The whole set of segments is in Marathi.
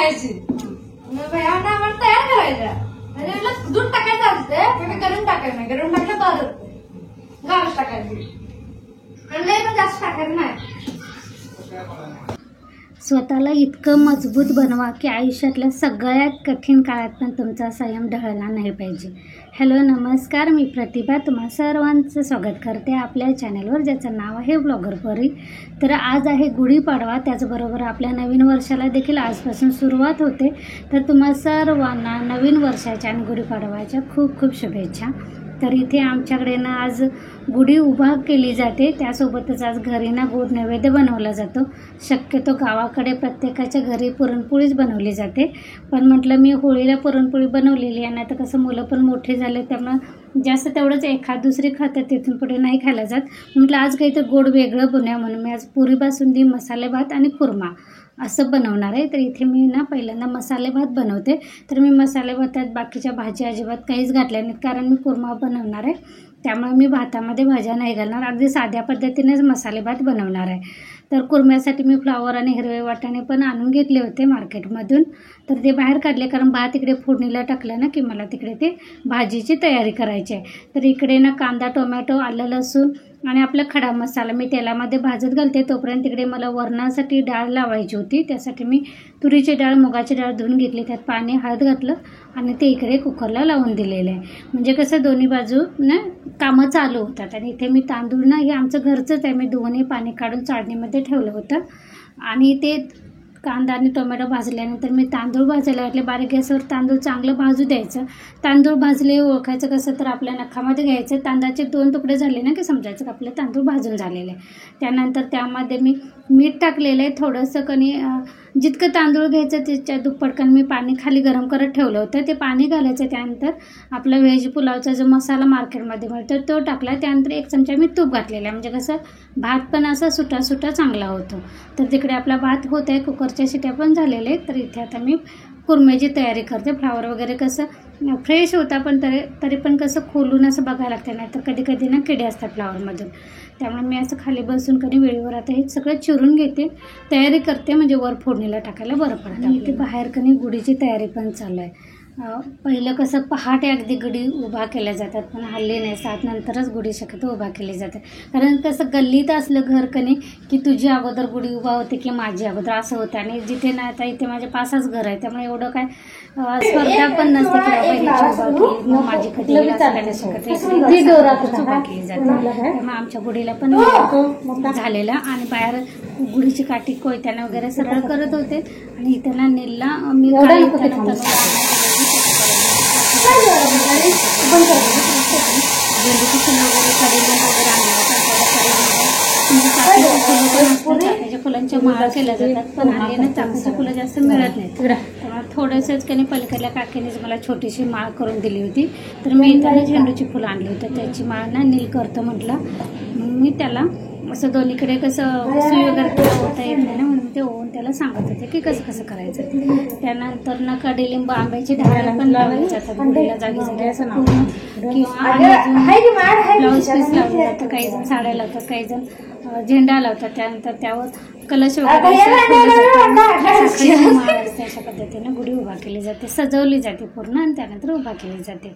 खायची. भैया आम्हाला तयार करायच्या. म्हणजे म्हटलं दूध टाकायचं असते पण गरम टाकायचं नाही. गरम टाकलं तर गारच टाकायची. आणि लय पण जास्त टाकायचं नाही. स्वतःला इतकं मजबूत बनवा की आयुष्यातल्या सगळ्यात कठीण काळात पण तुमचा संयम ढळला नाही पाहिजे. हॅलो नमस्कार, मी प्रतिभा तुम्हा सर्वांचं स्वागत करते आपल्या चॅनलवर, ज्याचं नाव आहे ब्लॉगर परी. तर आज आहे गुढीपाडवा, त्याचबरोबर आपल्या नवीन वर्षाला देखील आजपासून सुरुवात होते. तर तुम्हा सर्वांना नवीन वर्षाच्या आणि गुढीपाडवाच्या खूप खूप शुभेच्छा. तर इथे आमच्याकडे ना आज गुढी उभा केली जाते, त्यासोबतच आज घरी ना गोड नैवेद्य बनवला जातो. शक्यतो गावाकडे प्रत्येकाच्या घरी पुरणपोळीच बनवली जाते, पण म्हटलं मी होळीला पुरणपोळी बनवलेली आहे ना, तर कसं मुलं पण मोठे झाले त्यामुळं जास्त तेवढंच एखाद दुसरी खातात, तिथून पुढे नाही खायला जात. म्हटलं आज काही तर गोड वेगळं बनवूया म्हणून मी आज पुरी बासुंदी, मसाले भात आणि कुर्मा असं बनवणार आहे. तर इथे मी ना पहिल्यांदा मसाले भात बनवते. तर मी मसाले भातात बाकीच्या भाज्या अजिबात काहीच घातल्या नाहीत, कारण मी कुर्मा बनवणार आहे. त्यामुळे मी भातामध्ये भाज्या नाही घालणार, अगदी साध्या पद्धतीनेच मसाले भात बनवणार आहे. तर कुर्म्यासाठी मी फ्लावर आणि हिरवे वाटाणे पण आणून घेतले होते मार्केटमधून. तर ते बाहेर काढले, कारण भात इकडे फोडणीला टाकलं ना की मला तिकडे ते भाजीची तयारी करायची आहे. तर इकडे ना कांदा, टोमॅटो, आलं, लसूण आणि आपला खडा मसाला मी तेलामध्ये भाजत घालते. तोपर्यंत तिकडे मला वरणासाठी डाळ लावायची होती. त्यासाठी मी तुरीची डाळ, मुगाची डाळ धुवून घेतली, त्यात पाणी, हळद घातलं आणि ते इकडे कुकरला लावून दिलेलं आहे. म्हणजे कसं दोन्ही बाजू ना कामं चालू होतात. आणि इथे मी तांदूळ ना, हे आमचं घरचंच आहे, मी दोन्ही पाणी काढून चाळणीमध्ये ठेवलं होतं. आणि ते कांदा आणि टोमॅटो भाजल्यानंतर मी तांदूळ भाजायला घातले. बारीक गॅसवर तांदूळ चांगलं भाजू द्यायचं. तांदूळ भाजले ओळखायचं कसं, तर आपल्या नखामध्ये घ्यायचं. तांदळाचे 2 तुकडे झाले ना की समजायचं की आपले तांदूळ भाजून झालेले आहे. त्यानंतर त्यामध्ये मी मीठ टाकलेलं आहे थोडंसं, कणी जितकं तांदूळ घ्यायचं त्याच्या दुप्पटकन मी पाणी खाली गरम करत ठेवलं होतं, ते पाणी घालायचं. त्यानंतर आपला व्हेज पुलावचा जो मसाला मार्केटमध्ये मिळतो तो टाकला. त्यानंतर 1 चमचा मी तूप घातलेला आहे, म्हणजे कसं भात पण असा सुटा सुटा चांगला होतो. तर तिकडे आपला भात होत आहे, कुकरच्या शिट्या पण झालेल्या आहेत. तर इथे आता मी कुर्म्याची तयारी करते. फ्लावर वगैरे कसं फ्रेश होता, पण तरी पण कसं खोलून असं बघायला लागतं, नाही तर कधी कधी ना किडे असतात फ्लावरमधून. त्यामुळे मी असं खाली बसून कधी वेळेवर आता हे सगळं चिरून घेते, तयारी करते, म्हणजे वर फोडणीला टाकायला बरं पडतं. आणि इथे बाहेर कधी गुढीची तयारी पण चालू आहे. पहिलं कसं पहाटे अगदी गुढी उभा केल्या जातात, पण हल्ली नाही, 7 नंतरच गुढी शक्यतो उभा केली जाते. कारण कसं गल्लीत असलं घर कणी की तुझी अगोदर गुढी उभा होते की माझी अगोदर असं होतं. आणि जिथे नाही आता इथे माझ्या 5च घर आहे, त्यामुळे एवढं काय स्पर्धा पण नसते की बाबा माझी कधी उभा केली जाते. त्यामुळे आमच्या गुढीला पण झालेलं. आणि बाहेर गुढीची काठी कोयत्याने वगैरे सरळ करत होते. आणि त्यांना नेलला मी चाफ्याच्या फुलांच्या माळा केल्या जातात, पण हल्ली ना चाफ्याची फुलं जास्त मिळत नाहीत. त्यामुळे थोडंसंच कधी पलीकडल्या काकीनेच मला छोटीशी माळ करून दिली होती. तर मी इथं झेंडूची फुलं आणली होती, त्याची माळ ना नील करतो म्हटलं. मी त्याला असं दोन्हीकडे कसं सुई वगैरे होता येत नाही ना, म्हणून ते ओवून त्याला सांगत होते की कसं कसं करायचं. त्यानंतर ना कडीलिंब, आंब्याची ढाळ पण लावली जातात गुढीला जागी जागी असं नाव, किंवा ब्लाऊज पीस लावले जातं. काही जण साड्या लावतात, काही जण झेंडा लावतात. त्यानंतर त्यावर कलश वगैरे अशा पद्धतीने गुढी उभा केली जाते, सजवली जाते पूर्ण, आणि त्यानंतर उभा केली जाते.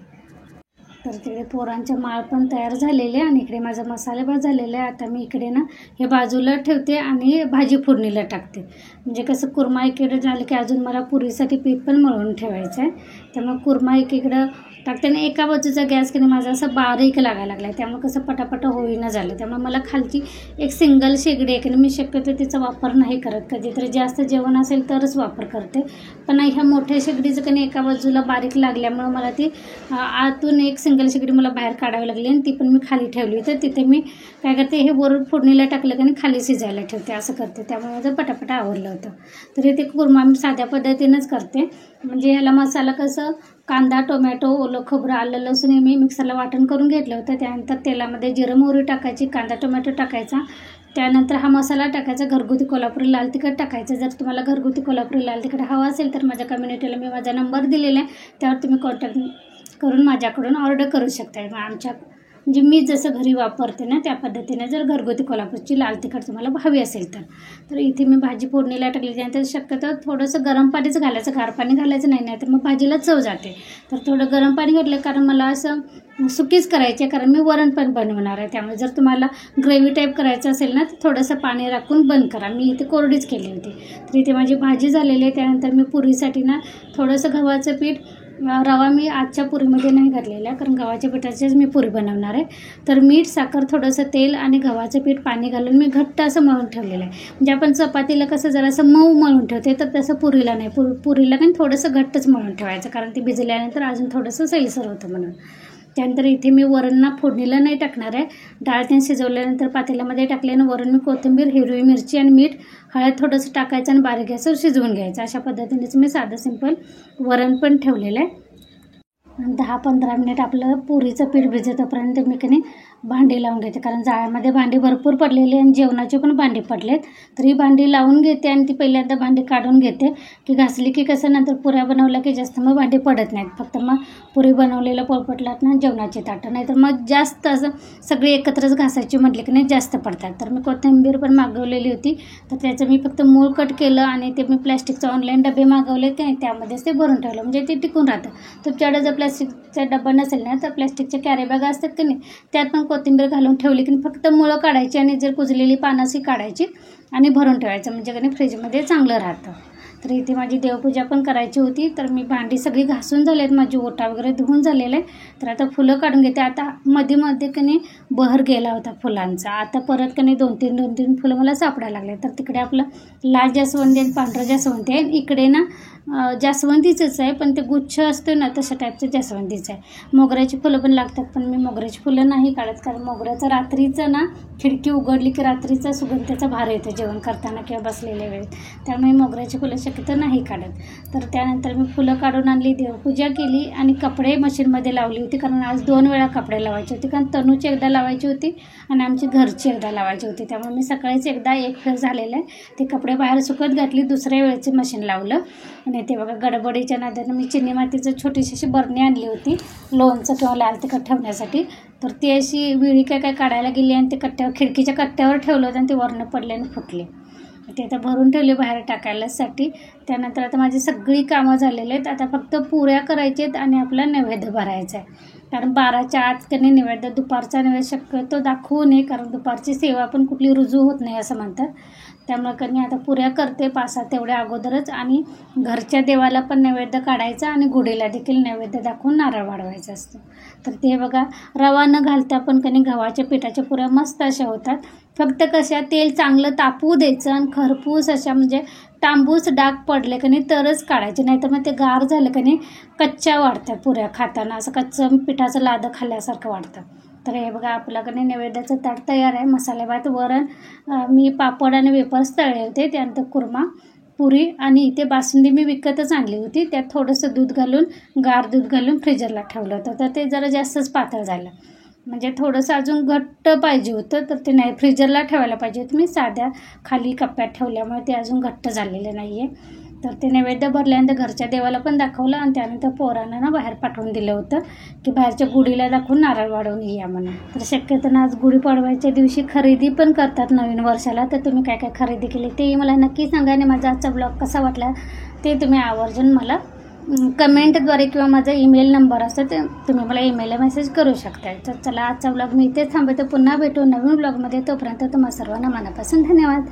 तर तिकडे पोरांच्या माळ पण तयार झालेले आणि इकडे माझा मसाले भात झालेला आहे. आता मी इकडे ना हे बाजूला ठेवते आणि भाजी फोडणीला टाकते. म्हणजे कसं कुर्मा एकीकडे झालं की अजून मला पुरीसाठी पीठ पण मळून ठेवायचं आहे. त्यामुळे कुर्मा एकीकडं टाकते आणि एका बाजूचा गॅस की माझा असं बारीक लागायला लागला आहे, त्यामुळे कसं पटापट होईना झालं. त्यामुळे मला खालची एक सिंगल शेगडी आहे की मी शक्यतो तिचा वापर नाही करत, कधीतरी जास्त जेवण असेल तरच वापर करते. पण ह्या मोठ्या शेगडीचं की एका बाजूला बारीक लागल्यामुळं मला ती आतून एक सिंगल शेगडी मला बाहेर काढावी लागली आणि ती पण मी खाली ठेवली. तर तिथे मी काय करते, हे वरून फोडणीला टाकलं की खाली शिजायला ठेवते, असं करते. त्यामुळे माझं पटापट आवडलं होतं. तर इथे कुर्मा मी साध्या पद्धतीनंच करते. म्हणजे ह्याला मसाला कसं कांदा, टोमॅटो, ओलं खोबरं, आलं, लसूण हे मी मिक्सरला वाटण करून घेतलं होतं. त्यानंतर तेलामध्ये जिरं मोहरी टाकायची, कांदा टोमॅटो टाकायचा. त्यानंतर हा मसाला टाकायचा, घरगुती कोल्हापुरी लाल तिखट टाकायचं. जर तुम्हाला घरगुती कोल्हापुरी लाल तिखट हवा असेल तर माझ्या कम्युनिटीला मी माझा नंबर दिलेला आहे, त्यावर तुम्ही कॉन्टॅक्ट करून माझ्याकडून ऑर्डर करू शकता. आमच्या म्हणजे मी जसं घरी वापरते ना त्या पद्धतीने जर घरगुती कोल्हापूरची लाल तिखट तुम्हाला हवी असेल तर इथे मी भाजी फोडणीला टाकली. त्यानंतर शक्यतो थोडंसं गरम पाणीच घालायचं, गार पाणी घालायचं नाही, तर मग भाजीला चव जाते. तर थोडं गरम पाणी घातलं कारण मला असं सुकीच करायची आहे, कारण मी वरण पण बनवणार आहे. त्यामुळे जर तुम्हाला ग्रेव्ही टाईप करायचं असेल ना तर थोडंसं पाणी राखून बंद करा. मी इथे कोरडीच केली होती. तर इथे माझी भाजी झालेली आहे. त्यानंतर मी पुरीसाठी ना थोडंसं गव्हाचं पीठ, रवा मी आजच्या पुरीमध्ये नाही घातलेला कारण गव्हाच्या पिठाचीच मी पुरी बनवणार आहे. तर मीठ, साखर, थोडंसं तेल आणि गव्हाचं पीठ पाणी घालून मी घट्ट असं मळून ठेवलेलं आहे. म्हणजे आपण चपातीला कसं जरासं मऊ मळून ठेवते तर तसं पुरीला नाही. पुरीला पण थोडंसं घट्टच मळून ठेवायचं कारण ती भिजल्यानंतर अजून थोडंसं सैलसर होतं म्हणून. त्यानंतर इथे मी वरणना फोडणीला नाही टाकणार आहे. डाळ त्याने शिजवल्यानंतर पातेल्यामध्ये टाकले आणि वरून मी कोथिंबीर, हिरवी मिरची आणि मीठ, हळद थोडंसं टाकायचं आणि बारीक गॅसवर शिजवून घ्यायचं. अशा पद्धतीनेच मी साधं सिंपल वरण पण ठेवलेलं आहे. 10-15 मिनिट आपलं पुरीचं पीठ भिजतोपर्यंत मी की नाही भांडी लावून घेते, कारण जाळ्यामध्ये भांडी भरपूर पडलेली आणि जेवणाची पण भांडी पडलेत. तर ही भांडी लावून घेते आणि ती पहिल्यांदा भांडी काढून घेते की घासली की कसं नंतर पुऱ्या बनवल्या की जास्त मग भांडी पडत नाहीत. फक्त मग पुरी बनवलेलं पोळपटलात ना जेवणाची ताटं, नाही तर मग जास्त असं सगळी एकत्रच घासायची म्हटली की नाही जास्त पडतात. तर मी कोथिंबीर पण मागवलेली होती, तर त्याचं मी फक्त मूळ कट केलं आणि ते मी प्लॅस्टिकचं ऑनलाईन डबे मागवले की नाही त्यामध्येच ते भरून ठेवलं, म्हणजे ते टिकून राहतं. तुमच्याकडे जर प्लॅस्टिकचा डबा नसेल ना तर प्लॅस्टिकच्या कॅरी बॅग असतात की नाही त्यात पण कोथिंबीर घालून ठेवली की फक्त मुळं काढायची आणि जर कुजलेली पानाशी काढायची आणि भरून ठेवायचं, म्हणजे की नाही फ्रीजमध्ये चांगलं राहतं. तर इथे माझी देवपूजा पण करायची होती. तर मी भांडी सगळी घासून झाली आहेत, माझी ओटा वगैरे धुवून झालेलं आहे. तर आता फुलं काढून घेते. आता मध्ये की नाही बहर गेला होता फुलांचा. आता परत की नाही 2-3 फुलं मला सापडायला लागले. तर तिकडे आपलं लाल जास्वंदी आणि पांढरं जास्वंदी आहे. इकडे ना जास्वंदीचंच आहे पण ते गुच्छ असतो ना तशा टाईपचं जास्वंदीचं आहे. मोगऱ्याची फुलं पण लागतात पण मी मोगऱ्याची फुलं नाही काढत, कारण मोगऱ्याचं रात्रीचं ना खिडकी उघडली की रात्रीचा सुगंध त्याचा भार येतो जेवण करताना किंवा बसलेल्या वेळेत. त्यामुळे मोगऱ्याची फुलं शक्यतो नाही काढत. तर त्यानंतर मी फुलं काढून आणली, देवपूजा केली आणि कपडे मशीनमध्ये लावली होती, कारण आज 2 वेळा कपडे लावायचे होते. कारण तनूची एकदा लावायची होती आणि आमची घरची एकदा लावायची होती. त्यामुळे मी सकाळीच एकदा एक फेर झालेलं आहे. ते कपडे बाहेर सुकत घातली, दुसऱ्या वेळेचे मशीन लावलं. आणि ते बघा गडबडीच्या नादानं मी चिनी मातीचं छोटीशी अशी बरणी आणली होती लोणचं किंवा लाल तिखट ठेवण्यासाठी. तर ती अशी विळी काय काढायला गेली आणि ते खिडकीच्या कट्ट्यावर ठेवलं होतं आणि ते वरनं पडले आणि फुटले. ते आता भरून ठेवले बाहेर टाकायलासाठी. त्यानंतर आता माझी सगळी कामं झालेली आहेत. आता फक्त पुऱ्या करायच्या आहेत आणि आपला नैवेद्य भरायचा आहे. कारण 12च्या आत त्यांनी नैवेद्य, दुपारचा नैवेद्य शक्यतो दाखवू नये, कारण दुपारची सेवा पण कुठली रुजू होत नाही असं म्हणतात. त्यामुळे कधी आता पुऱ्या करते 5-6 तेवढ्या अगोदरच, आणि घरच्या देवाला पण नैवेद्य काढायचा आणि गुढीला देखील नैवेद्य दाखवून नारळ वाढवायचा असतो. तर ते बघा रवा न घालता पण कधी गव्हाच्या पिठाच्या पुऱ्या मस्त अशा होतात. फक्त कशा तेल चांगलं तापवू द्यायचं आणि खरपूस अशा म्हणजे तांबूस डाग पडले की नाही तरच काढायचे, नाही तर मग ते गार झालं की नाही कच्च्या वाढतात पुऱ्या खाताना, असं कच्चं पिठाचं लादं खाल्ल्यासारखं वाटतं. तर हे बघा आपल्याकडे नैवेद्याचं ताट तयार आहे. मसाले भात, वरण, मी पापड आणि वेपर्स तळले होते, त्यानंतर कुर्मा, पुरी आणि इथे बासुंदी मी विकतच आणली होती. त्यात थोडंसं दूध घालून, गार दूध घालून फ्रीजरला ठेवलं होतं. तर ते जरा जास्तच पातळ झालं, म्हणजे थोडंसं अजून घट्ट पाहिजे होतं, तर ते नाही फ्रीजरला ठेवायला पाहिजे होतं. मी साध्या खाली कप्प्यात ठेवल्यामुळे ते अजून घट्ट झालेलं नाही आहे. तर ते नैवेद्य भरल्यानंतर घरच्या देवाला पण दाखवलं आणि त्यानंतर पोरांना ना बाहेर पाठवून दिलं होतं की बाहेरच्या गुढीला दाखवून नारळ वाढवून या म्हणून. तर शक्यतो ना आज गुढीपाडव्याच्या दिवशी खरेदी पण करतात नवीन वर्षाला. तर तुम्ही काय काय खरेदी केली ते मला नक्की सांगा आणि माझा आजचा ब्लॉग कसा वाटला ते तुम्ही आवर्जून मला कमेंटद्वारे किंवा माझा ईमेल नंबर असतो ते तुम्ही मला ईमेलला मेसेज करू शकता. तर चला आजचा ब्लॉग मी इथेच थांबवते. पुन्हा भेटू नवीन ब्लॉगमध्ये. तोपर्यंत तुम्हा सर्वांना मनापासून धन्यवाद.